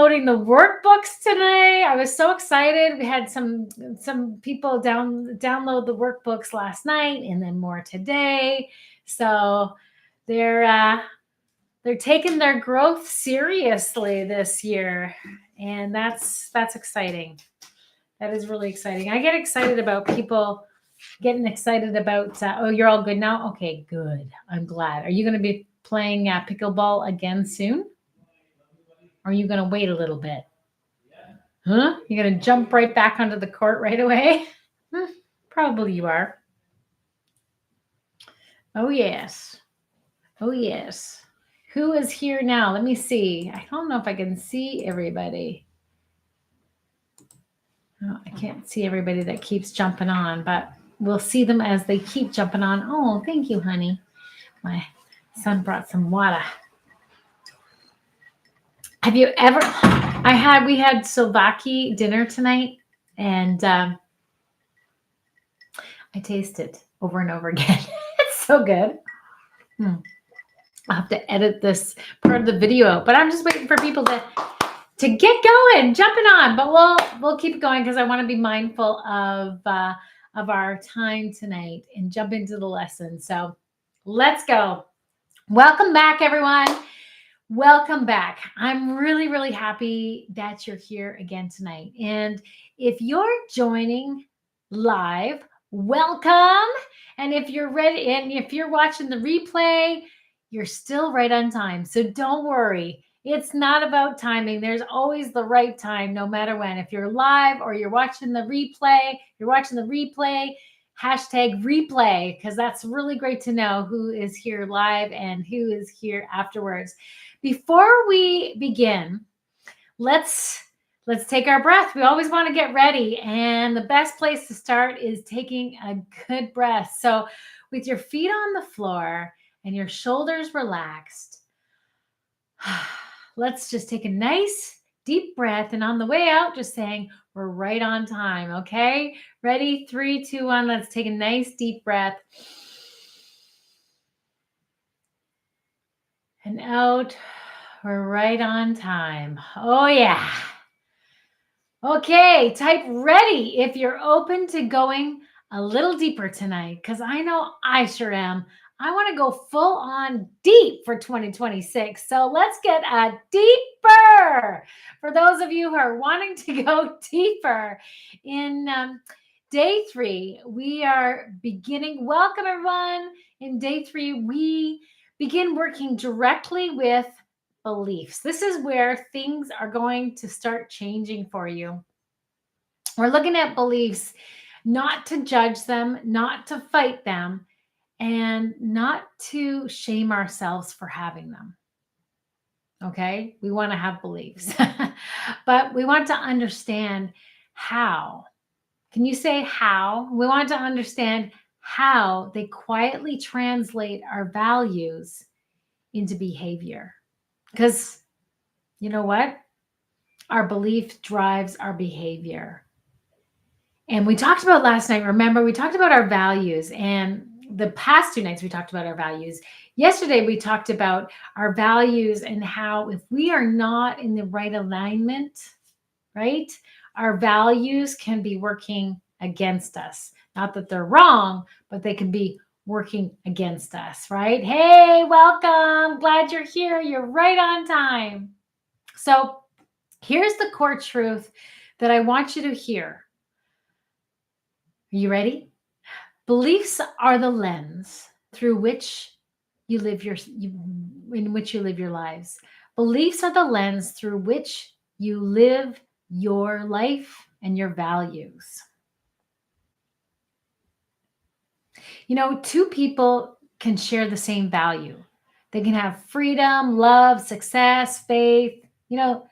downloading the workbooks today. I was so excited. We had some people download the workbooks last night, and then more today. So they're taking their growth seriously this year, and that's exciting. That is really exciting. I get excited about people getting excited about. Oh, you're all good now. Okay, good. I'm glad. Are you going to be playing pickleball again soon? Or are you going to wait a little bit? Huh? You're going to jump right back onto the court right away? Probably you are. Oh, yes. Oh, yes. Who is here now? Let me see. I don't know if I can see everybody. Oh, I can't see everybody that keeps jumping on, but we'll see them as they keep jumping on. Oh, thank you, honey. My son brought some water. Have you ever? We had Slovaki dinner tonight, and I tasted over and over again. It's so good. I'll have to edit this part of the video out, but I'm just waiting for people to get going, jumping on. But we'll keep it going because I want to be mindful of our time tonight and jump into the lesson. So let's go. Welcome back, everyone. Welcome back. I'm really, really happy that you're here again tonight. And if you're joining live, welcome. And if you're ready, and if you're watching the replay, you're still right on time. So don't worry. It's not about timing. There's always the right time, no matter when. If you're live or you're watching the replay, hashtag replay, because that's really great to know who is here live and who is here afterwards. Before we begin, let's take our breath. We always want to get ready, and the best place to start is taking a good breath. So with your feet on the floor and your shoulders relaxed, let's just take a nice deep breath, and on the way out, just saying we're right on time. Okay, ready? 3, 2, 1. Let's take a nice deep breath. And out, we're right on time. Oh, yeah. Okay, type ready if you're open to going a little deeper tonight, because I know I sure am. I want to go full on deep for 2026. So let's get deeper. For those of you who are wanting to go deeper in day 3, we are beginning. Welcome, everyone. In day 3, we begin working directly with beliefs. This is where things are going to start changing for you. We're looking at beliefs, not to judge them, not to fight them, and not to shame ourselves for having them. Okay? We want to have beliefs, but we want to understand how. Can you say how? We want to understand how they quietly translate our values into behavior. Because you know what? Our belief drives our behavior. And we talked about last night, remember, we talked about our values, and the past 2 nights we talked about our values. Yesterday we talked about our values and how if we are not in the right alignment, right, our values can be working against us. Not that they're wrong, but they can be working against us, right? Hey, welcome. Glad you're here. You're right on time. So here's the core truth that I want you to hear. Are you ready? Beliefs are the lens through which you live your lives. Beliefs are the lens through which you live your life and your values. You know, 2 people can share the same value. They can have freedom, love, success, faith, the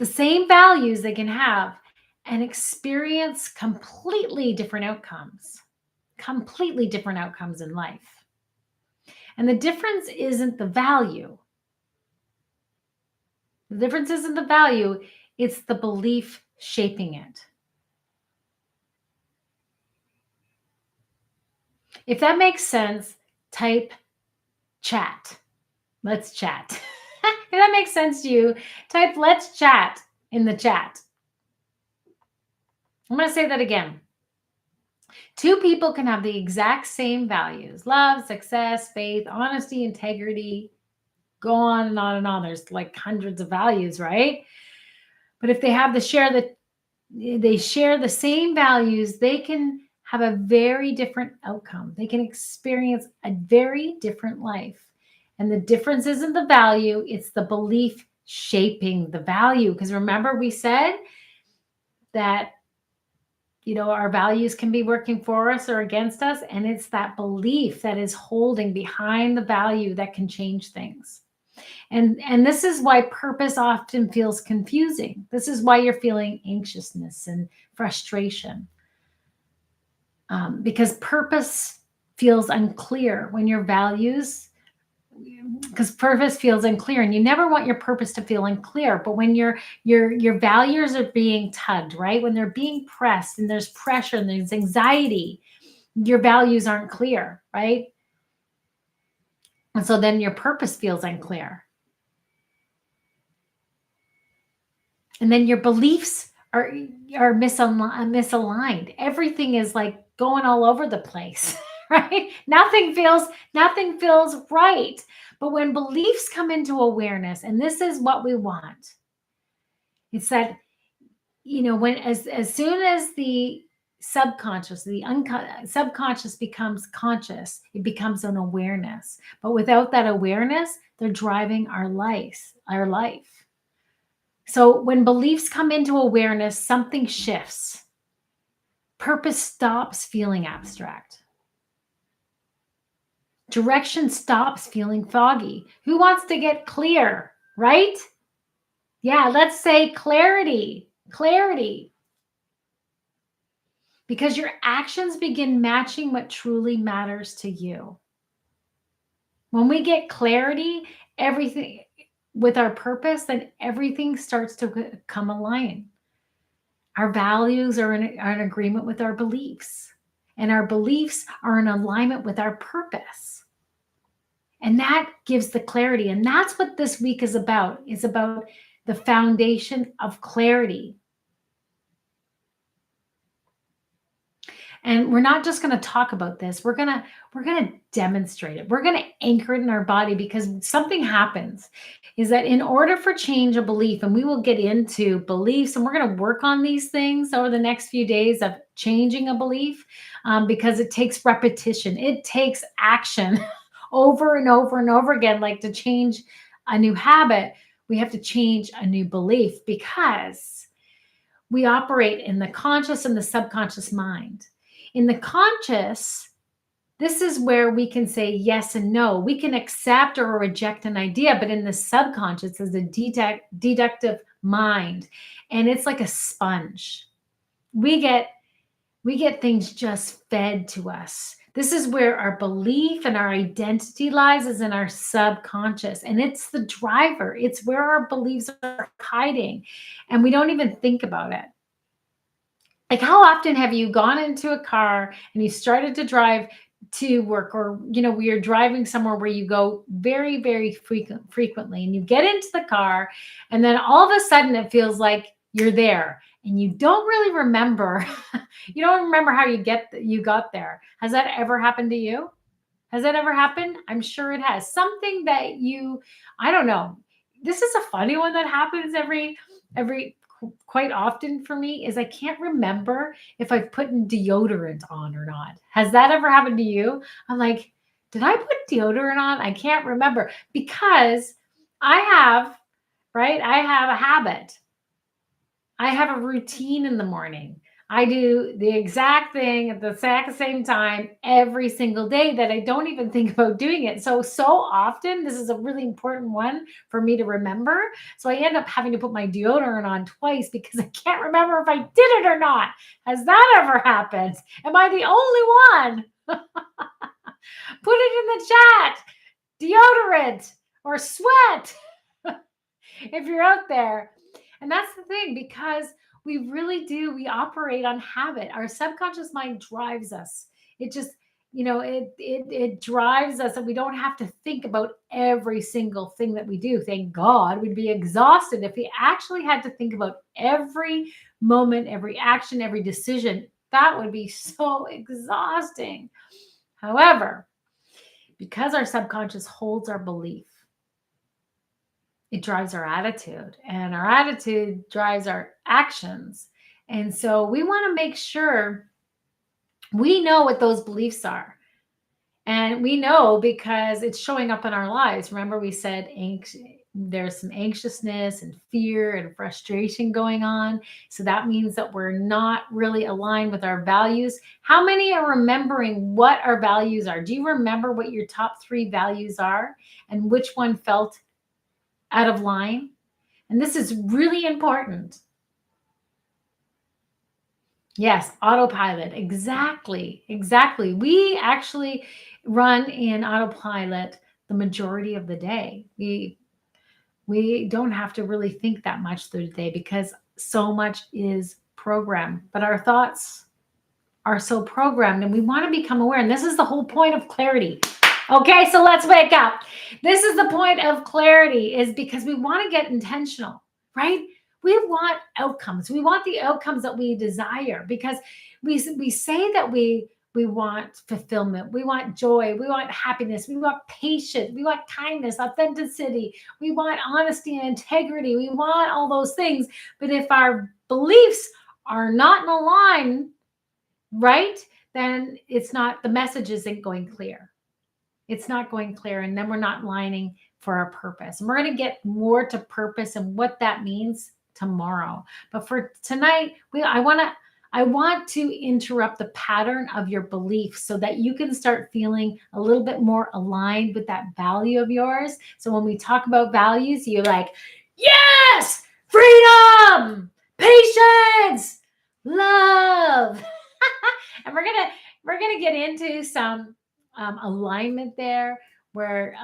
same values they can have and experience completely different outcomes in life. And the difference isn't the value. The difference isn't the value, it's the belief shaping it. If that makes sense, type chat. Let's chat. If that makes sense to you, type let's chat in the chat. I'm going to say that again. Two people can have the exact same values: love, success, faith, honesty, integrity, go on and on and on. There's like hundreds of values, right? But if they have they share the same values, they can have a very different outcome. They can experience a very different life. And the difference isn't the value, it's the belief shaping the value. Because remember, we said that our values can be working for us or against us, and it's that belief that is holding behind the value that can change things. And this is why purpose often feels confusing. This is why you're feeling anxiousness and frustration, because purpose feels unclear when your values, because purpose feels unclear, and you never want your purpose to feel unclear. But when your values are being tugged, right, when they're being pressed and there's pressure and there's anxiety, your values aren't clear, right? And so then your purpose feels unclear. And then your beliefs are misaligned. Everything is like going all over the place, right? Nothing feels right. But when beliefs come into awareness, and this is what we want, it's that, when as soon as the subconscious, subconscious becomes conscious, it becomes an awareness. But without that awareness, they're driving our life. So when beliefs come into awareness, something shifts. Purpose stops feeling abstract. Direction stops feeling foggy. Who wants to get clear, right? Yeah, let's say clarity. Clarity. Because your actions begin matching what truly matters to you. When we get clarity, everything with our purpose, then everything starts to come aligned. Our values are in agreement with our beliefs, and our beliefs are in alignment with our purpose. And that gives the clarity. And that's what this week is about. It's about the foundation of clarity. And we're not just going to talk about this. We're going to demonstrate it. We're going to anchor it in our body, because something happens is that in order for change a belief, and we will get into beliefs, and we're going to work on these things over the next few days of changing a belief, because it takes repetition. It takes action over and over and over again. Like to change a new habit, we have to change a new belief, because we operate in the conscious and the subconscious mind. In the conscious, this is where we can say yes and no. We can accept or reject an idea, but in the subconscious is a deductive mind, and it's like a sponge. We get things just fed to us. This is where our belief and our identity lies, is in our subconscious, and it's the driver. It's where our beliefs are hiding, and we don't even think about it. Like, how often have you gone into a car and you started to drive to work, or we are driving somewhere where you go very, very frequently, and you get into the car, and then all of a sudden it feels like you're there, and you don't really remember. You don't remember how you got there. Has that ever happened to you? Has that ever happened? I'm sure it has. Something that I don't know. This is a funny one that happens every quite often for me, is I can't remember if I've put deodorant on or not. Has that ever happened to you? I'm like, did I put deodorant on? I can't remember, because I have a habit. I have a routine in the morning. I do the exact thing at the exact same time every single day that I don't even think about doing it. So often, this is a really important one for me to remember. So I end up having to put my deodorant on twice, because I can't remember if I did it or not. Has that ever happened? Am I the only one? Put it in the chat. Deodorant or sweat if you're out there. And that's the thing, because we operate on habit. Our subconscious mind drives us. it drives us, and we don't have to think about every single thing that we do. Thank God. We'd be exhausted if we actually had to think about every moment, every action, every decision. That would be so exhausting. However, because our subconscious holds our belief, it drives our attitude, and our attitude drives our actions. And so we want to make sure we know what those beliefs are. And we know because it's showing up in our lives. Remember, we said there's some anxiousness and fear and frustration going on. So that means that we're not really aligned with our values. How many are remembering what our values are? Do you remember what your top 3 values are and which one felt out of line? And this is really important. Yes, autopilot. Exactly. Exactly. We actually run in autopilot the majority of the day. We don't have to really think that much through the day because so much is programmed. But our thoughts are so programmed, and we want to become aware. And this is the whole point of clarity. Okay, so let's wake up. This is the point of clarity, is because we want to get intentional, right? We want outcomes. We want the outcomes that we desire, because we say that we want fulfillment, we want joy, we want happiness, we want patience, we want kindness, authenticity, we want honesty and integrity, we want all those things. But if our beliefs are not in line, right, then it's not, the message isn't going clear. It's not going clear, and then we're not lining for our purpose. And we're going to get more to purpose and what that means tomorrow. But for tonight, I want to interrupt the pattern of your beliefs so that you can start feeling a little bit more aligned with that value of yours. So when we talk about values, you're like, yes, freedom, patience, love. And we're gonna get into some alignment there, where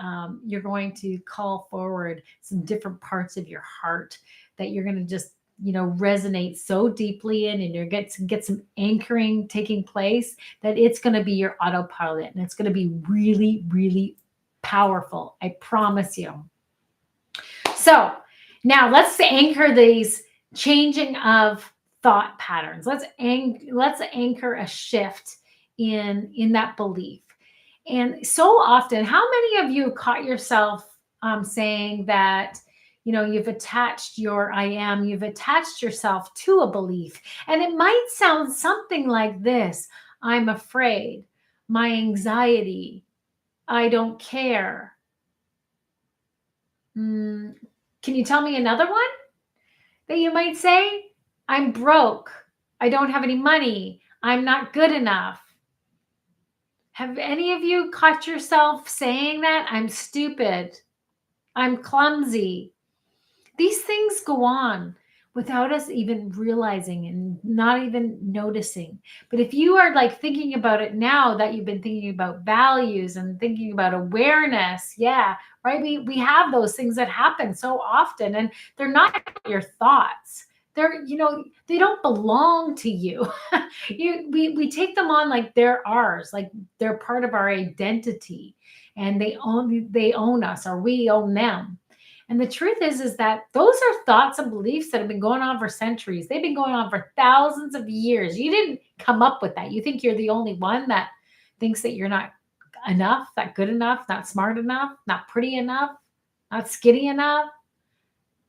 you're going to call forward some different parts of your heart that you're going to just resonate so deeply in, and you're get some anchoring taking place, that it's going to be your autopilot, and it's going to be really, really powerful. I promise you. So now let's anchor these changing of thought patterns. Let's anchor a shift in that belief. And so often, how many of you caught yourself saying that, you've attached your I am, you've attached yourself to a belief? And it might sound something like this: I'm afraid, my anxiety, I don't care. Can you tell me another one that you might say? I'm broke, I don't have any money, I'm not good enough. Have any of you caught yourself saying that? I'm stupid, I'm clumsy. These things go on without us even realizing and not even noticing. But if you are like thinking about it now, that you've been thinking about values and thinking about awareness, yeah, right? We have those things that happen so often, and they're not your thoughts. They're, they don't belong to you. We take them on like they're ours, like they're part of our identity, and they own us, or we own them. And the truth is that those are thoughts and beliefs that have been going on for centuries. They've been going on for thousands of years. You didn't come up with that. You think you're the only one that thinks that you're not enough, not good enough, not smart enough, not pretty enough, not skinny enough,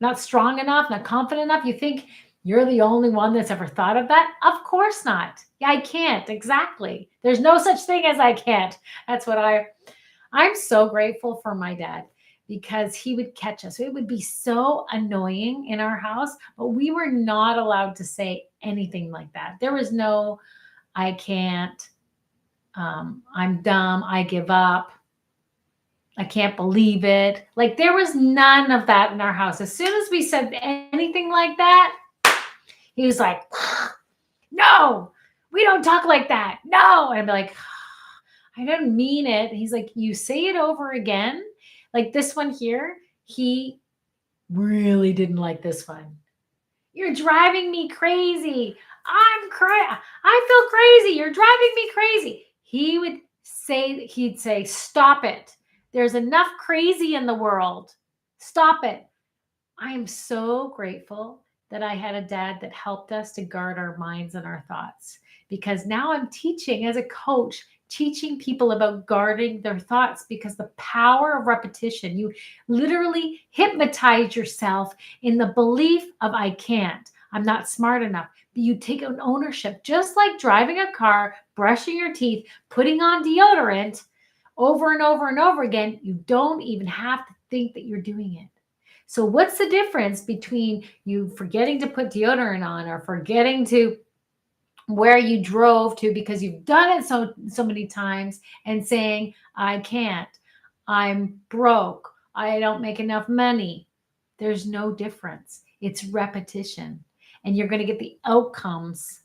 not strong enough, not confident enough. You think you're the only one that's ever thought of that? Of course not. Yeah, I can't. Exactly. There's no such thing as I can't. That's what I'm so grateful for my dad, because he would catch us. It would be so annoying in our house, but we were not allowed to say anything like that. There was no, I can't, I'm dumb, I give up, I can't believe it. Like, there was none of that in our house. As soon as we said anything like that, he was like, no, we don't talk like that. No. And I'd be like, I didn't mean it. He's like, you say it over again. Like this one here, he really didn't like this one. You're driving me crazy. I feel crazy. You're driving me crazy. He would he'd say, stop it. There's enough crazy in the world. Stop it. I am so grateful that I had a dad that helped us to guard our minds and our thoughts, because now I'm teaching as a coach, teaching people about guarding their thoughts, because the power of repetition, you literally hypnotize yourself in the belief of I can't, I'm not smart enough. But you take an ownership, just like driving a car, brushing your teeth, putting on deodorant over and over and over again. You don't even have to think that you're doing it. So what's the difference between you forgetting to put deodorant on, or forgetting to where you drove to because you've done it so many times, and saying, I can't, I'm broke, I don't make enough money? There's no difference. It's repetition. And you're going to get the outcomes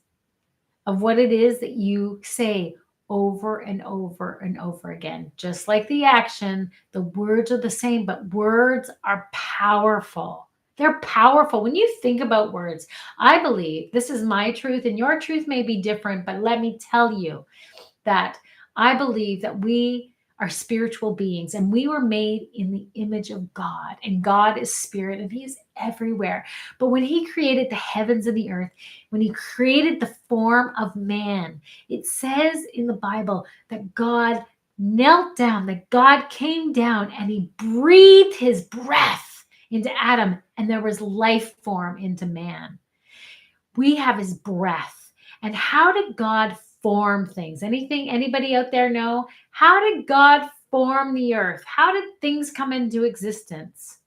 of what it is that you say over and over and over again. Just like the action, the words are the same, but words are powerful. They're powerful. When you think about words, I believe, this is my truth and your truth may be different, but let me tell you that I believe that we are spiritual beings, and we were made in the image of God, and God is spirit, and he is everywhere. But when he created the heavens and the earth, when he created the form of man, it says in the Bible that God knelt down, that God came down and he breathed his breath into Adam, and there was life form into man. We have his breath. And how did God form things? Anybody out there know? How did God form the earth? How did things come into existence?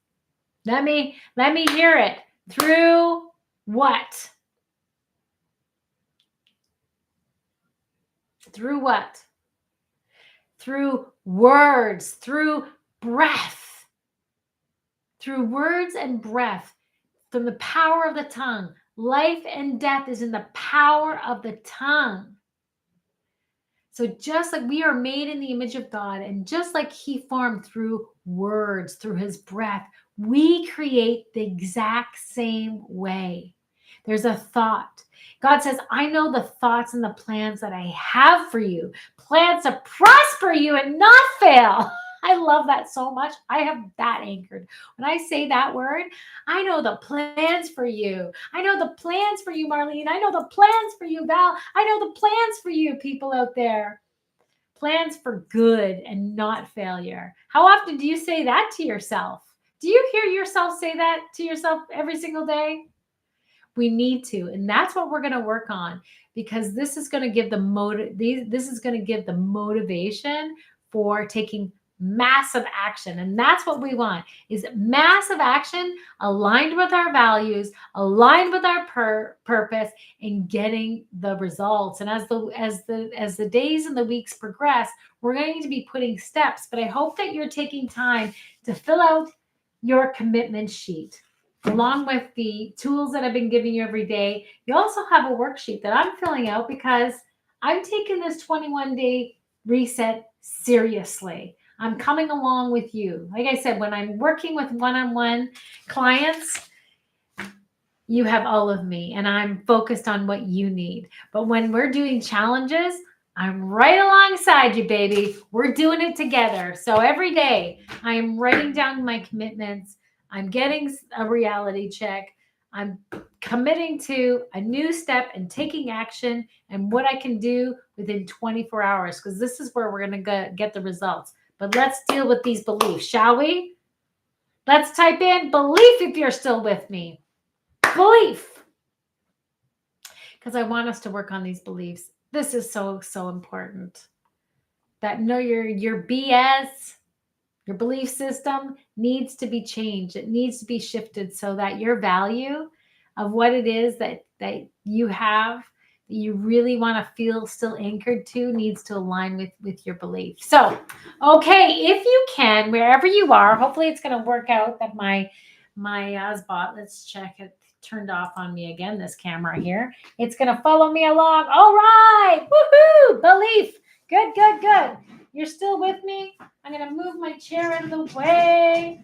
Let me hear it. Through what? Through what? Through words, through breath. Through words and breath, from the power of the tongue. Life and death is in the power of the tongue. So just like we are made in the image of God, and just like he formed through words, through his breath, we create the exact same way. There's a thought. God says, I know the thoughts and the plans that I have for you, plans to prosper you and not fail. I love that so much. I have that anchored. When I say that word, I know the plans for you. I know the plans for you, Marlene. I know the plans for you, Val. I know the plans for you, people out there. Plans for good and not failure. How often do you say that to yourself? Do you hear yourself say that to yourself every single day? We need to, and that's what we're going to work on, because this is going to give this is going to give the motivation for taking massive action. And that's what we want, is massive action aligned with our values, aligned with our purpose, and getting the results. And as the days and the weeks progress, we're going to be putting steps, but I hope that you're taking time to fill out your commitment sheet. Along with the tools that I've been giving you every day, you also have a worksheet that I'm filling out, because I'm taking this 21-day reset seriously. I'm coming along with you. Like I said, when I'm working with one-on-one clients, you have all of me, and I'm focused on what you need. But when we're doing challenges, I'm right alongside you, baby. We're doing it together. So every day I am writing down my commitments. I'm getting a reality check. I'm committing to a new step and taking action, and what I can do within 24 hours, because this is where we're going to get the results. But let's deal with these beliefs, shall we? Let's type in belief if you're still with me. Belief. Because I want us to work on these beliefs. This is so, so important. That your BS, your belief system needs to be changed. It needs to be shifted so that your value of what it is that you have, that you really want to feel still anchored to, needs to align with your belief. So, okay, if you can, wherever you are, hopefully it's going to work out that my Osbot, let's check it, turned off on me again, this camera here. It's going to follow me along. All right. Woohoo. Belief. Good, good, good. You're still with me? I'm going to move my chair out of the way.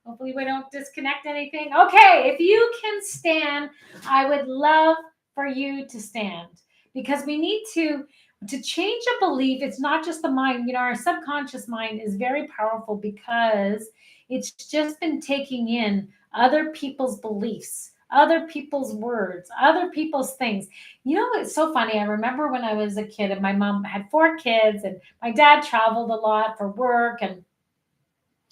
Hopefully we don't disconnect anything. Okay, if you can stand, I would love for you to stand, because we need to, to change a belief, it's not just the mind. Our subconscious mind is very powerful because it's just been taking in other people's beliefs, other people's words, other people's things. It's so funny. I remember when I was a kid and my mom had 4 kids and my dad traveled a lot for work, and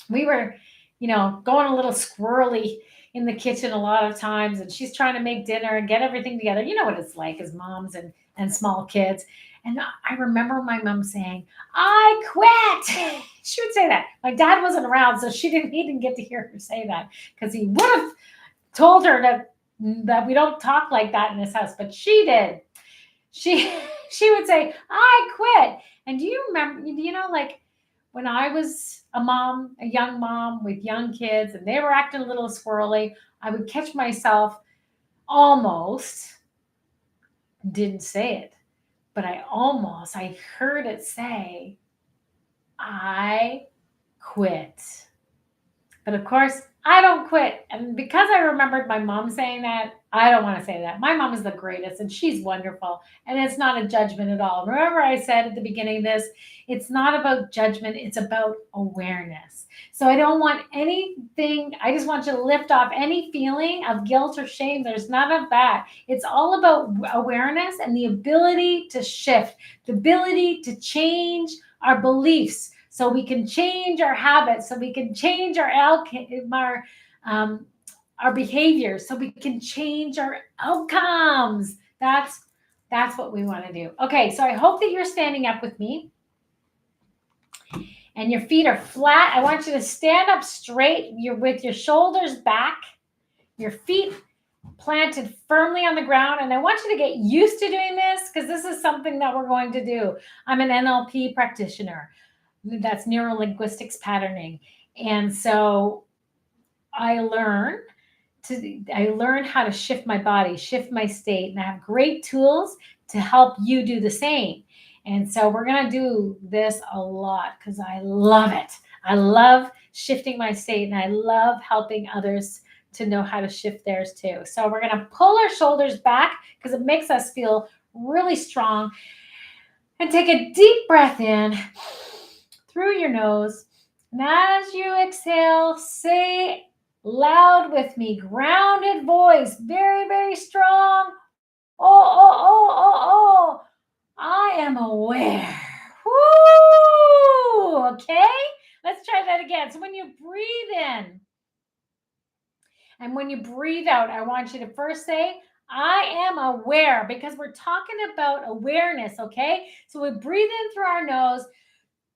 we were, going a little squirrely in the kitchen a lot of times, and she's trying to make dinner and get everything together. You know what it's like as moms and small kids. And I remember my mom saying, "I quit." She would say that. My dad wasn't around, so he didn't get to hear her say that, because he would have told her that we don't talk like that in this house, but she did. She she would say, "I quit." And do you remember, like when I was a young mom with young kids, and they were acting a little squirrely, I would catch myself almost, didn't say it, but I heard it say, "I quit." But of course, I don't quit. And because I remembered my mom saying that, I don't want to say that. My mom is the greatest and she's wonderful. And it's not a judgment at all. Remember, I said at the beginning of this, it's not about judgment, it's about awareness. So I don't want anything, I just want you to lift off any feeling of guilt or shame. There's none of that. It's all about awareness and the ability to shift, the ability to change our beliefs, so we can change our habits, so we can change um, our behaviors, so we can change our outcomes. That's what we want to do. Okay, so I hope that you're standing up with me and your feet are flat. I want you to stand up straight. You're with your shoulders back, your feet planted firmly on the ground. And I want you to get used to doing this, because this is something that we're going to do. I'm an NLP practitioner. That's neuro linguistics patterning. And so I learn how to shift my body, shift my state, and I have great tools to help you do the same. And so we're going to do this a lot because I love it. I love shifting my state, and I love helping others to know how to shift theirs too. So we're going to pull our shoulders back because it makes us feel really strong. And take a deep breath in through your nose. And as you exhale, say loud with me, grounded voice, very, very strong. Oh, oh, oh, oh, oh. I am aware. Woo! Okay? Let's try that again. So when you breathe in and when you breathe out, I want you to first say, "I am aware," because we're talking about awareness, okay? So we breathe in through our nose,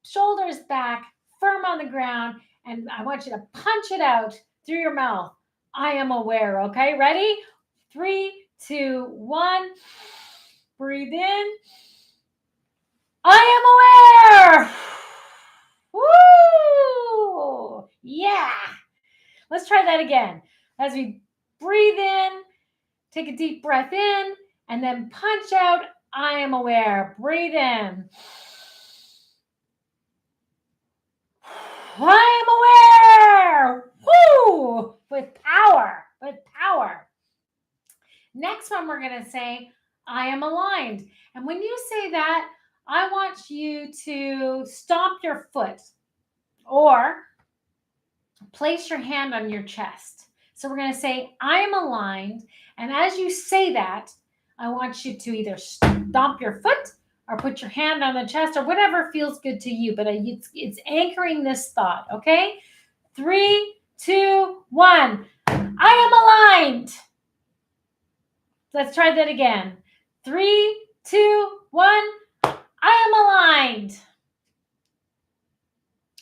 shoulders back, firm on the ground, and I want you to punch it out through your mouth. "I am aware," okay? Ready? 3, 2, 1. Breathe in. "I am aware." Woo! Yeah. Let's try that again. As we breathe in, take a deep breath in, and then punch out, "I am aware." Breathe in. "I am aware." Woo! With power, with power. Next one, we're going to say, "I am aligned." And when you say that, I want you to stomp your foot or place your hand on your chest. So we're going to say, "I am aligned." And as you say that, I want you to either stomp your foot or put your hand on the chest or whatever feels good to you. But it's anchoring this thought, okay? 3, 2, 1. "I am aligned." Let's try that again. 3, 2, 1. "I am aligned."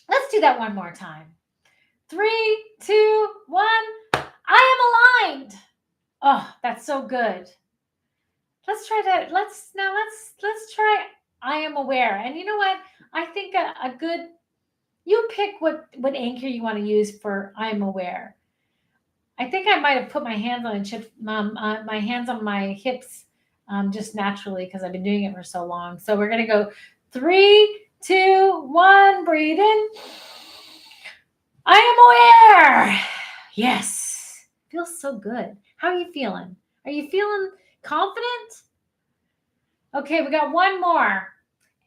Let's do that one more time. 3, 2, 1. "I am aligned." Oh, that's so good. Let's try that. Let's try "I am aware." And you know what? I think a good, you pick what anchor you want to use for "I am aware." I think I might have put my hands on my hips, just naturally, because I've been doing it for so long. So we're gonna go 3, 2, 1. Breathe in. "I am aware." Yes, feels so good. How are you feeling? Are you feeling confident? Okay, we got one more.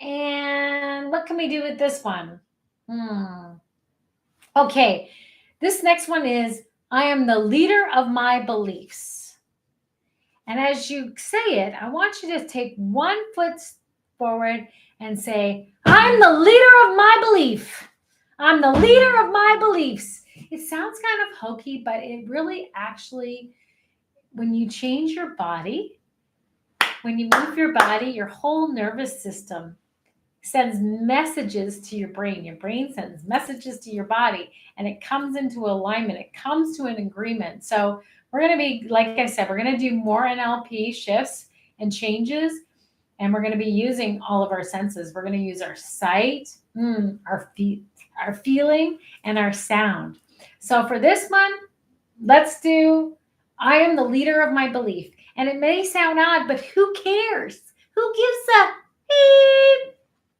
And what can we do with this one? Okay, this next one is I am the leader of my beliefs. And as you say it, I want you to take one foot forward and say, I'm the leader of my belief. I'm the leader of my beliefs. It sounds kind of hokey, but it really actually, when you change your body, when you move your body, your whole nervous system sends messages to your brain. Your brain sends messages to your body and it comes into alignment. It comes to an agreement. So we're going to be, like I said, we're going to do more NLP shifts and changes. And we're going to be using all of our senses. We're going to use our sight, our feet, our feeling, and our sound. So for this one, let's do I am the leader of my belief. And it may sound odd, but who cares? Who gives a beep?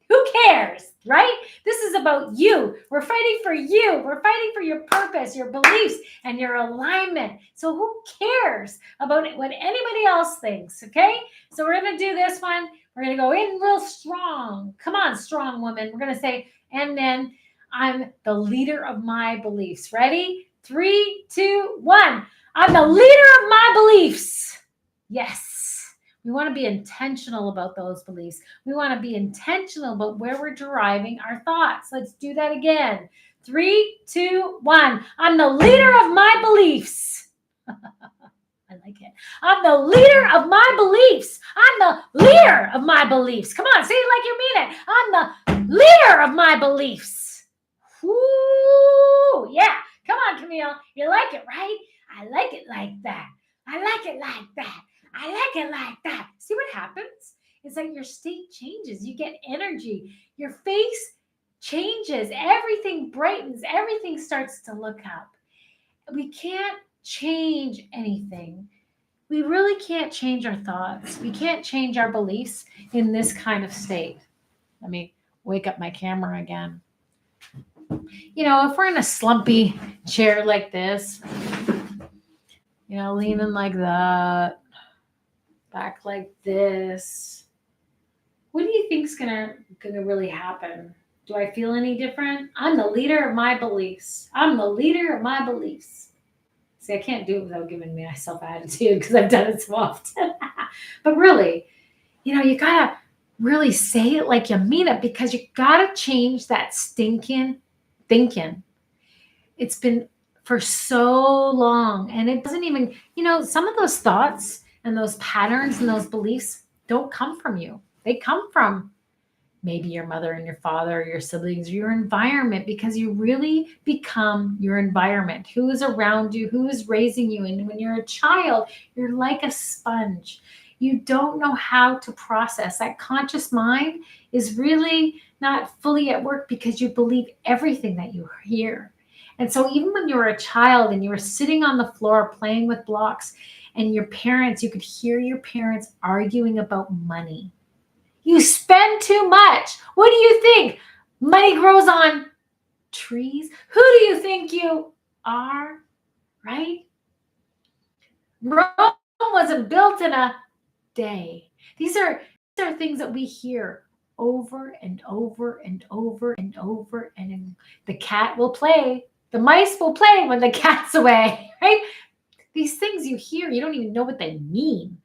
Who cares, right? This is about you. We're fighting for you. We're fighting for your purpose, your beliefs, and your alignment. So who cares about what anybody else thinks, okay? So we're going to do this one. We're going to go in real strong. Come on, strong woman. We're going to say, and then I'm the leader of my beliefs. Ready? 3, 2, 1. I'm the leader of my beliefs. Yes. We want to be intentional about those beliefs. We want to be intentional about where we're deriving our thoughts. Let's do that again. 3, 2, 1. I'm the leader of my beliefs. I like it. I'm the leader of my beliefs. I'm the leader of my beliefs. Come on, say it like you mean it. I'm the leader of my beliefs. Woo! Yeah. Come on, Camille. You like it, right? I like it like that. I like it like that. I like it like that. See what happens? It's like your state changes. You get energy. Your face changes. Everything brightens. Everything starts to look up. We can't change anything. We really can't change our thoughts. We can't change our beliefs in this kind of state. Let me wake up my camera again. You know, if we're in a slumpy chair like this, you know, leaning like that, back like this, what do you think's gonna really happen? Do I feel any different? I'm the leader of my beliefs. I'm the leader of my beliefs. See, I can't do it without giving myself attitude because I've done it so often. But really, you know, you gotta really say it like you mean it because you gotta change that stinking thinking. It's been for so long and it doesn't even, you know, some of those thoughts and those patterns and those beliefs don't come from you. They come from maybe your mother and your father or your siblings or your environment because you really become your environment. Who is around you? Who is raising you? And when you're a child, you're like a sponge. You don't know how to process. That conscious mind is really not fully at work because you believe everything that you hear. And so even when you were a child and you were sitting on the floor playing with blocks and your parents, you could hear your parents arguing about money. You spend too much. What do you think? Money grows on trees? Who do you think you are? Right? Rome wasn't built in a day. These are things that we hear over and over and over and over. And the cat will play. The mice will play when the cat's away, right? These things you hear, you don't even know what they mean,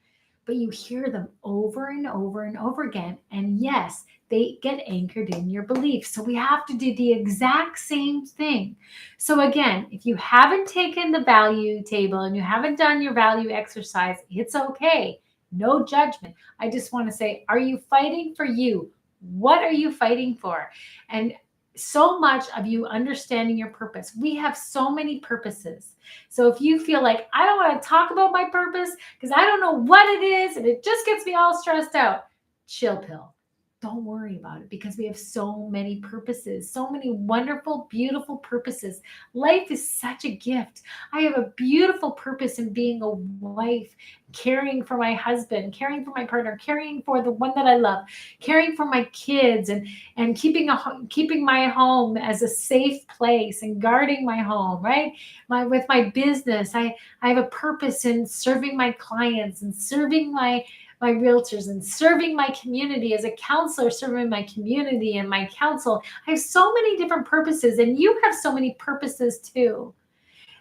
but you hear them over and over and over again. And yes, they get anchored in your beliefs. So we have to do the exact same thing. So again, if you haven't taken the value table and you haven't done your value exercise, it's okay. No judgment. I just want to say, are you fighting for you? What are you fighting for? And so much of you understanding your purpose. We have so many purposes. So if you feel like I don't want to talk about my purpose because I don't know what it is and it just gets me all stressed out, chill pill. Don't worry about it because we have so many purposes, so many wonderful, beautiful purposes. Life is such a gift. I have a beautiful purpose in being a wife, caring for my husband, caring for my partner, caring for the one that I love, caring for my kids, and keeping my home as a safe place and guarding my home, right? With my business, I have a purpose in serving my clients and serving my my realtors and serving my community as a counselor, serving my community and my counsel. I have so many different purposes, and you have so many purposes too,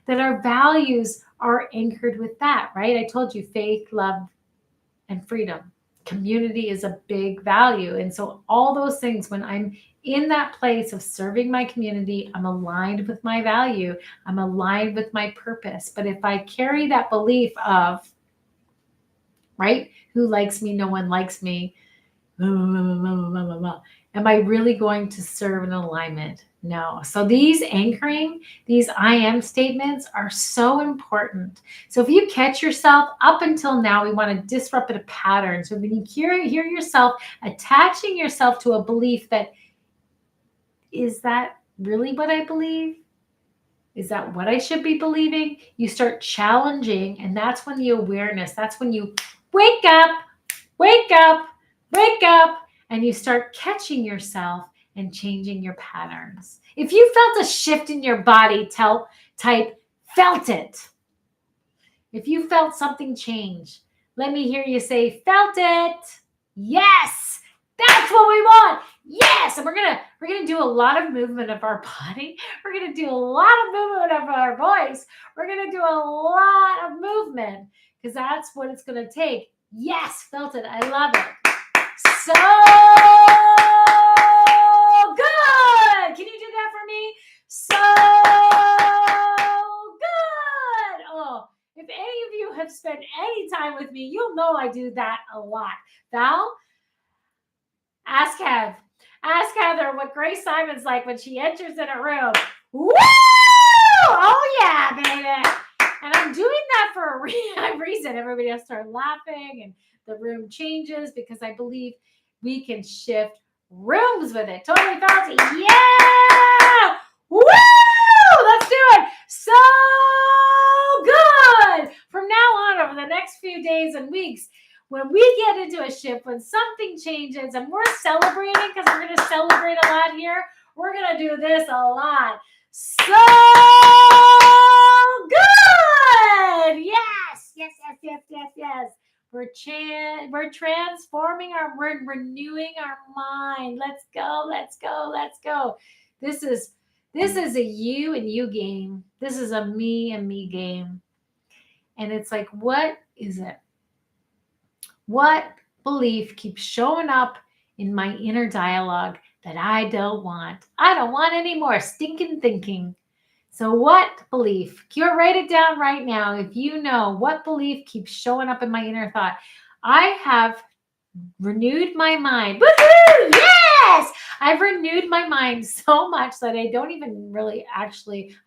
that our values are anchored with that, right? I told you faith, love, and freedom. Community is a big value. And so all those things, when I'm in that place of serving my community, I'm aligned with my value, I'm aligned with my purpose. But if I carry that belief of, right, who likes me, no one likes me, am I really going to serve in alignment? No. So these anchoring, these I am statements are so important. So if you catch yourself up until now, we want to disrupt a pattern. So when you hear yourself attaching yourself to a belief that, is that really what I believe? Is that what I should be believing? You start challenging, and that's when the awareness, that's when you wake up, wake up, wake up, and you start catching yourself and changing your patterns. If you felt a shift in your body, type felt it. If you felt something change, let me hear you say felt it. Yes, that's what we want. Yes, and we're gonna do a lot of movement of our body. We're gonna do a lot of movement of our voice. We're gonna do a lot of movement because that's what it's gonna take. Yes, felt it. I love it. So good. Can you do that for me? So good. Oh, if any of you have spent any time with me, you'll know I do that a lot. Val, ask Heather what Grace Simon's like when she enters in a room. Woo! Oh yeah, baby. And I'm doing that for a reason. Everybody has to start laughing and the room changes because I believe we can shift rooms with it. Totally fancy. Yeah! Woo! Let's do it. So good. From now on, over the next few days and weeks, when we get into a shift, when something changes and we're celebrating, because we're going to celebrate a lot here, we're going to do this a lot. So good. Yes. We're transforming we're renewing our mind. Let's go. This is a you and you game. This is a me and me game. And it's like, what is it? What belief keeps showing up in my inner dialogue that I don't want? I don't want any more stinking thinking. So what belief? You write it down right now. If you know what belief keeps showing up in my inner thought, I have renewed my mind. Woohoo! Yes! I've renewed my mind so much that I don't even really I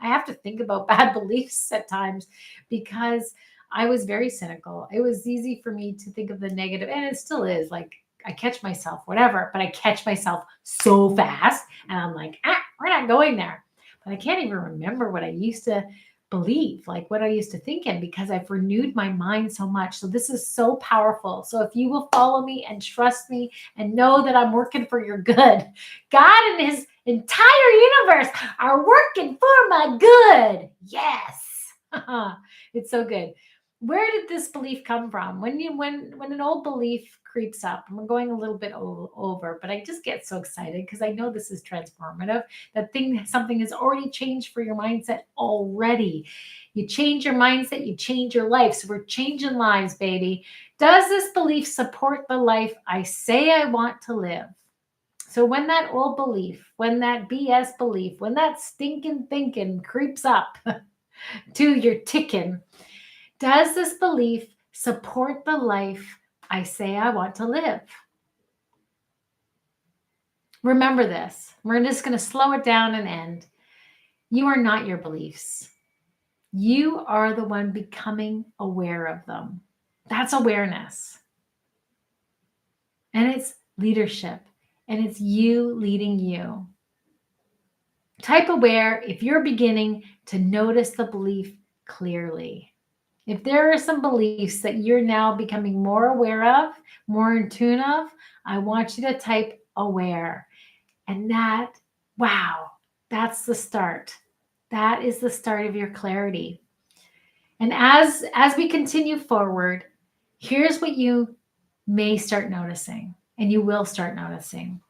have to think about bad beliefs at times because I was very cynical. It was easy for me to think of the negative, and it still is. Like, I catch myself, whatever, but I catch myself so fast, and I'm like, we're not going there. But I can't even remember what I used to believe, like what I used to think in, because I've renewed my mind so much. So this is so powerful. So if you will follow me and trust me and know that I'm working for your good, God and his entire universe are working for my good. Yes. It's so good. Where did this belief come from? When an old belief creeps up, and we're going a little bit over, but I just get so excited because I know this is transformative. Something has already changed for your mindset already. You change your mindset, you change your life. So we're changing lives, baby. Does this belief support the life I say I want to live? So when that old belief, when that BS belief, when that stinking thinking creeps up to your ticking, does this belief support the life I say I want to live? Remember this. We're just going to slow it down and end. You are not your beliefs. You are the one becoming aware of them. That's awareness. And it's leadership. And it's you leading you. Type aware if you're beginning to notice the belief clearly. If there are some beliefs that you're now becoming more aware of, more in tune of, I want you to type aware. And wow, that's the start. That is the start of your clarity. And as we continue forward, here's what you may start noticing, and you will start noticing.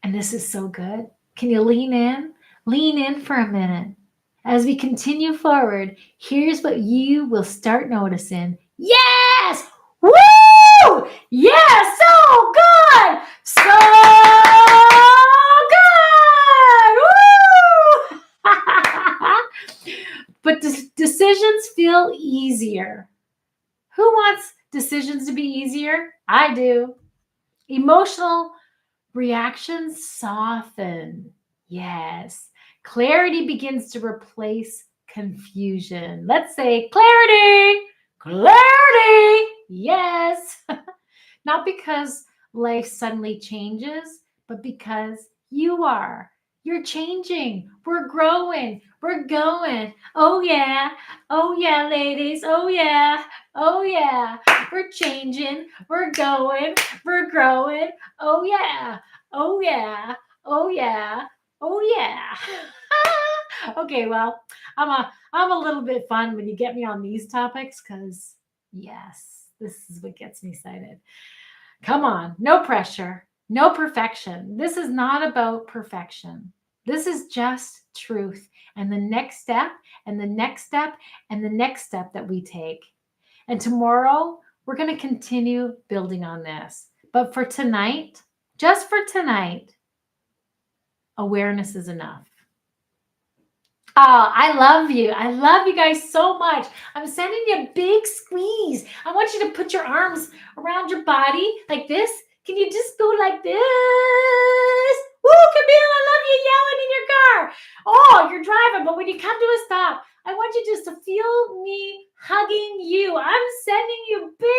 And this is so good. Can you lean in? Lean in for a minute. As we continue forward, here's what you will start noticing. Yes! Woo! Yes! So good! So good! Woo! But decisions feel easier. Who wants decisions to be easier? I do. Emotional reactions soften. Yes. Clarity begins to replace confusion. Let's say clarity. Clarity. Yes. Not because life suddenly changes, but because you are. You're changing. We're growing. We're going. Oh, yeah. Oh, yeah, ladies. Oh, yeah. Oh, yeah. We're changing. We're going. We're growing. Oh, yeah. Oh, yeah. Oh, yeah. Oh, yeah. Okay, well, I'm a little bit fun when you get me on these topics because, yes, this is what gets me excited. Come on, no pressure, no perfection. This is not about perfection. This is just truth. And the next step, and the next step, and the next step that we take. And tomorrow, we're going to continue building on this. But for tonight, just for tonight, awareness is enough. Oh, I love you. I love you guys so much. I'm sending you a big squeeze. I want you to put your arms around your body like this. Can you just go like this? Woo, Camille, I love you yelling in your car. Oh, you're driving, but when you come to a stop, I want you just to feel me hugging you. I'm sending you big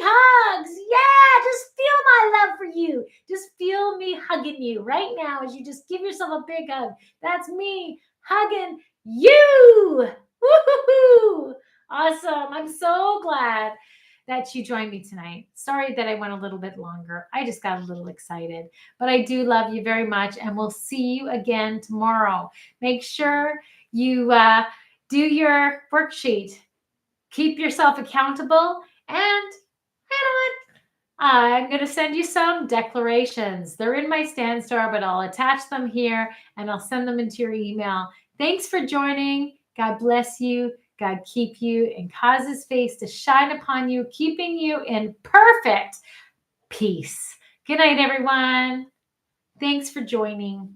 hugs. Yeah, just feel my love for you. Just feel me hugging you right now as you just give yourself a big hug. That's me hugging you. Woo-hoo-hoo. Awesome. I'm so glad that you joined me tonight. Sorry that I went a little bit longer. I just got a little excited, but I do love you very much, and we'll see you again tomorrow. Make sure you do your worksheet. Keep yourself accountable, and you know what? I'm going to send you some declarations. They're in my Stand Store, but I'll attach them here and I'll send them into your email. Thanks for joining. God bless you. God keep you and cause his face to shine upon you, keeping you in perfect peace. Good night, everyone. Thanks for joining.